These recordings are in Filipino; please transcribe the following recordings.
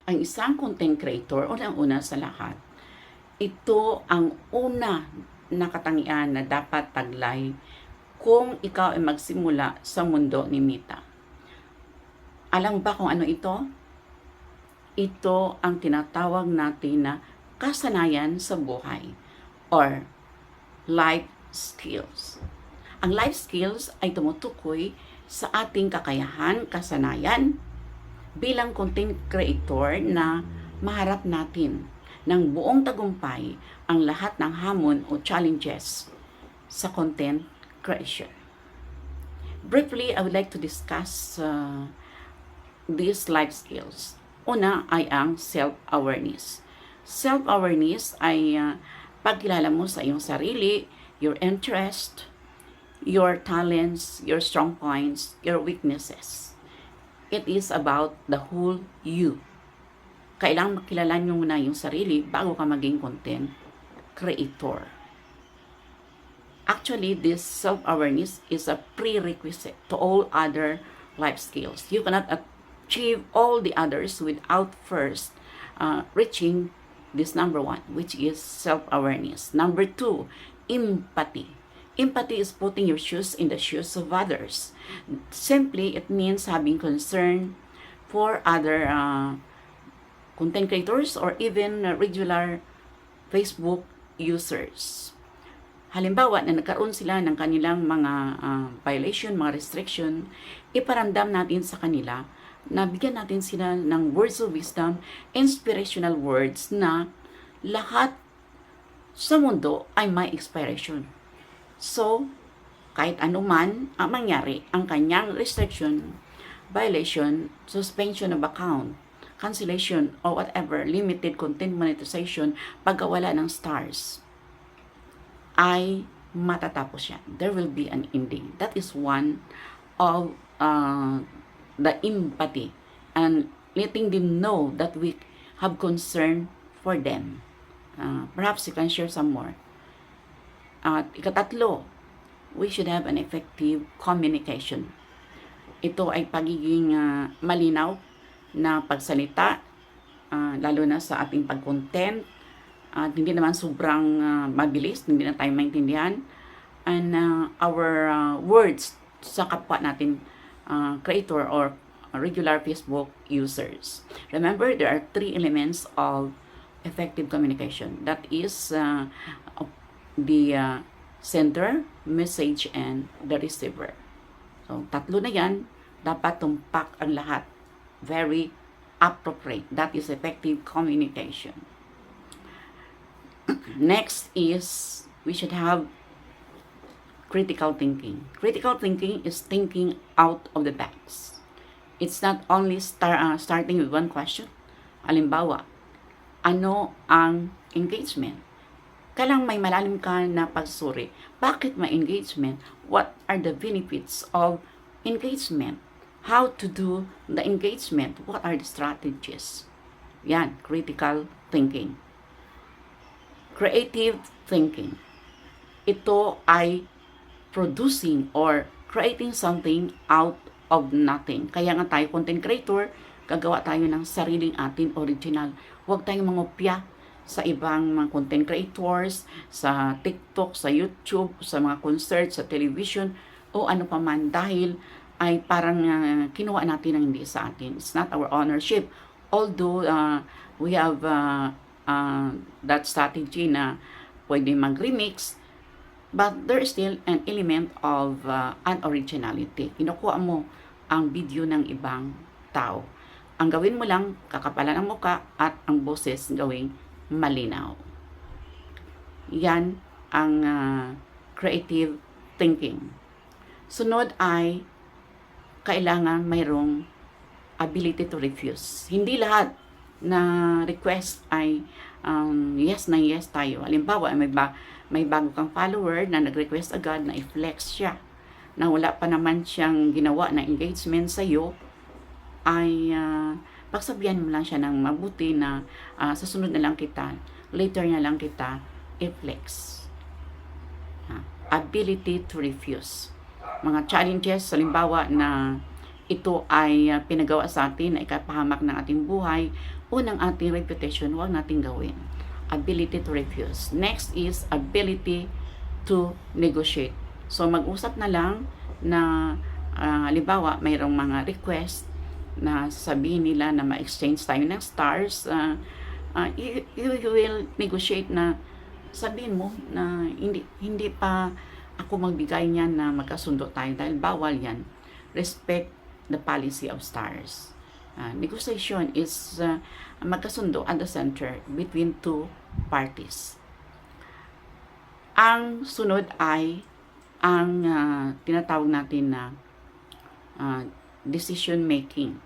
Ang isang content creator, unang-una sa lahat, ito ang una na katangian na dapat taglay kung ikaw ay magsimula sa mundo ni Mita. Alam ba kung ano ito? Ito ang tinatawag natin na kasanayan sa buhay or life skills. Ang life skills ay tumutukoy sa ating kakayahan, kasanayan bilang content creator na maharap natin ng buong tagumpay ang lahat ng hamon o challenges sa content creation. Briefly, I would like to discuss these life skills. Una ay ang self-awareness. Self-awareness ay pagkilala mo sa iyong sarili, your interest, your talents, your strong points, your weaknesses. It is about the whole you. Kailangan makilala nyo muna yung sarili bago ka maging content creator. Actually, this self-awareness is a prerequisite to all other life skills. You cannot achieve all the others without first reaching this number one, which is self-awareness. Number two, empathy. Empathy is putting your shoes in the shoes of others. Simply, it means having concern for other content creators or even regular Facebook users. Halimbawa, na nagkaroon sila ng kanilang mga violation, mga restriction, iparamdam natin sa kanila na bigyan natin sila ng words of wisdom, inspirational words na lahat sa mundo ay may expiration. So, kahit anuman ang mangyari, ang kanyang restriction, violation, suspension of account, cancellation, or whatever, limited content monetization, pagkawala ng stars, ay matatapos yan. There will be an ending. That is one of the empathy and letting them know that we have concern for them. Perhaps you can share some more. At ikatatlo, we should have an effective communication. Ito ay pagiging malinaw na pagsalita, lalo na sa ating pag-content, at hindi naman sobrang mabilis, hindi na tayo maintindihan, and our words sa kapwa natin creator or regular Facebook users. Remember, there are three elements of effective communication. That is the sender, message, and the receiver. So, tatlo na yan, dapat tumpak ang lahat. Very appropriate. That is effective communication. Next is, we should have critical thinking. Critical thinking is thinking out of the box. It's not only starting with one question. Halimbawa, ano ang engagement? Kailangang may malalim ka na pagsuri. Bakit may engagement? What are the benefits of engagement? How to do the engagement? What are the strategies? Yan, critical thinking. Creative thinking. Ito ay producing or creating something out of nothing. Kaya nga tayo content creator, gagawa tayo ng sariling atin original. Huwag tayong mangopya sa ibang mga content creators, sa TikTok, sa YouTube, sa mga concert, sa television, o ano pa man, dahil ay parang kinuha natin ang hindi sa atin. It's not our ownership. Although we have that strategy na pwede mag-remix, but there is still an element of unoriginality. Kinukuha mo ang video ng ibang tao. Ang gawin mo lang, kakapalan ang muka at ang boses gawing malinaw. Yan ang creative thinking. Sunod ay kailangan mayroong ability to refuse. Hindi lahat na request ay yes na yes tayo. Halimbawa, may bago kang follower na nag-request agad na i-flex siya, na wala pa naman siyang ginawa na engagement sa'yo, ay pagsabihan mo lang siya ng mabuti na sa sunod na lang kita, later na lang kita i-flex. Ability to refuse. Mga challenges, halimbawa na ito ay pinagawa sa atin na ikapahamak ng ating buhay, unang ating reputation, huwag natin gawin. Ability to refuse. Next is ability to negotiate. So, mag-usap na lang na halimbawa, mayroong mga request na sabihin nila na ma-exchange tayo ng stars, you will negotiate na sabihin mo na hindi pa ako magbigay niyan na magkasundo tayo dahil bawal yan. Respect the policy of stars. Negotiation is magkasundo at the center between two parties. Ang sunod ay ang tinatawag natin na decision making.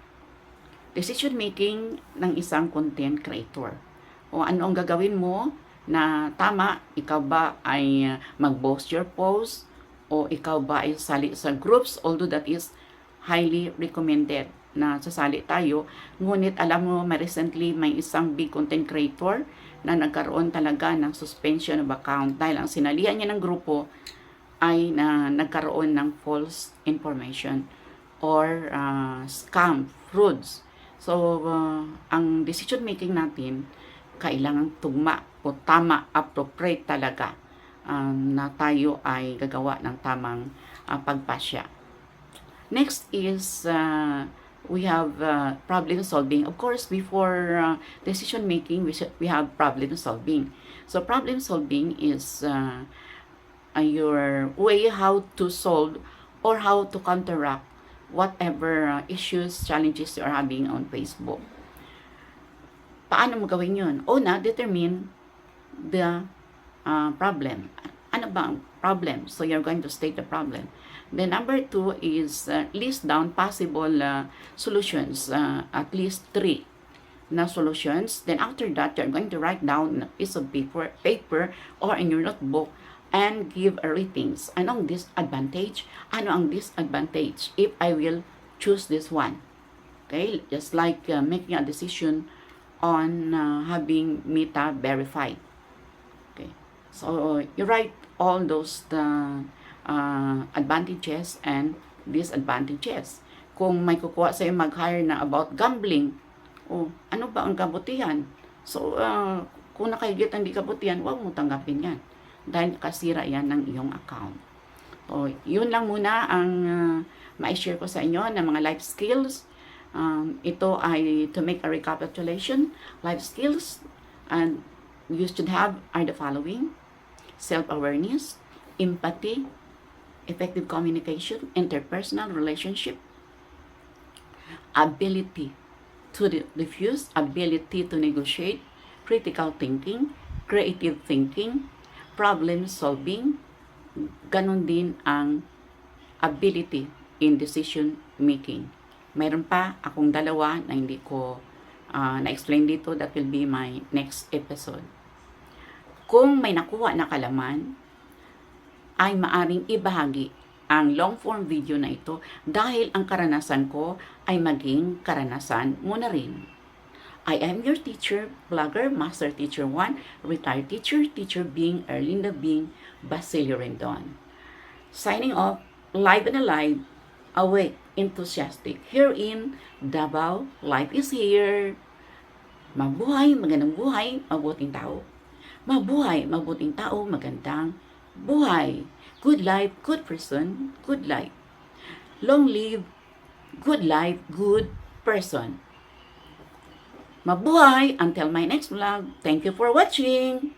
Decision making ng isang content creator. O ano ang gagawin mo na tama, ikaw ba ay mag-post your post o ikaw ba ay sali sa groups, although that is highly recommended na sasali tayo. Ngunit alam mo, recently may isang big content creator na nagkaroon talaga ng suspension of account dahil ang sinalihan niya ng grupo ay nagkaroon ng false information or scam, frauds. So, ang decision making natin, kailangan tugma o tama, appropriate talaga na tayo ay gagawa ng tamang pagpasya. Next is we have problem solving. Of course, before decision making, we have problem solving. So, problem solving is your way how to solve or how to counteract whatever issues, challenges you are having on Facebook. Paano mo gawin yun? Una, determine the problem. Ano ba ang problem? So, you're going to state the problem. Then, number 2 is list down possible solutions, at least 3 na solutions. Then, after that, you're going to write down a piece of paper or in your notebook and give a ratings. Ano ang disadvantage? Ano ang disadvantage if I will choose this one? Okay, just like making a decision on having Meta verified. Okay, so you write all those advantages and disadvantages. Kung may kukuha sa'yo mag-hire na about gambling, ano ba ang kabutihan? So, kung nakahigit ang di kabutihan, huwag mo tanggapin yan. Dahil kasira yan ng iyong account. So, yun lang muna ang ma-share ko sa inyo ng mga life skills. Ito ay to make a recapitulation. Life skills and you should have are the following: self-awareness, empathy, effective communication, interpersonal relationship, ability to refuse, ability to negotiate, critical thinking, creative thinking, problem solving, ganon din ang ability in decision making. Mayroon pa akong dalawa na hindi ko na-explain dito. That will be my next episode. Kung may nakuha na kalaman, ay maaring ibahagi ang long form video na ito dahil ang karanasan ko ay maging karanasan mo na rin. I am your teacher, vlogger, Master Teacher 1, retired teacher, Teacher Bing, Erlinda Bing, Basilio Rendon. Signing off, live and alive, awake, enthusiastic. Here in Davao, life is here. Mabuhay, magandang buhay, mabuting tao. Mabuhay, mabuting tao, magandang buhay. Good life, good person, good life. Long live, good life, good person. Mabuhay! Until my next vlog. Thank you for watching!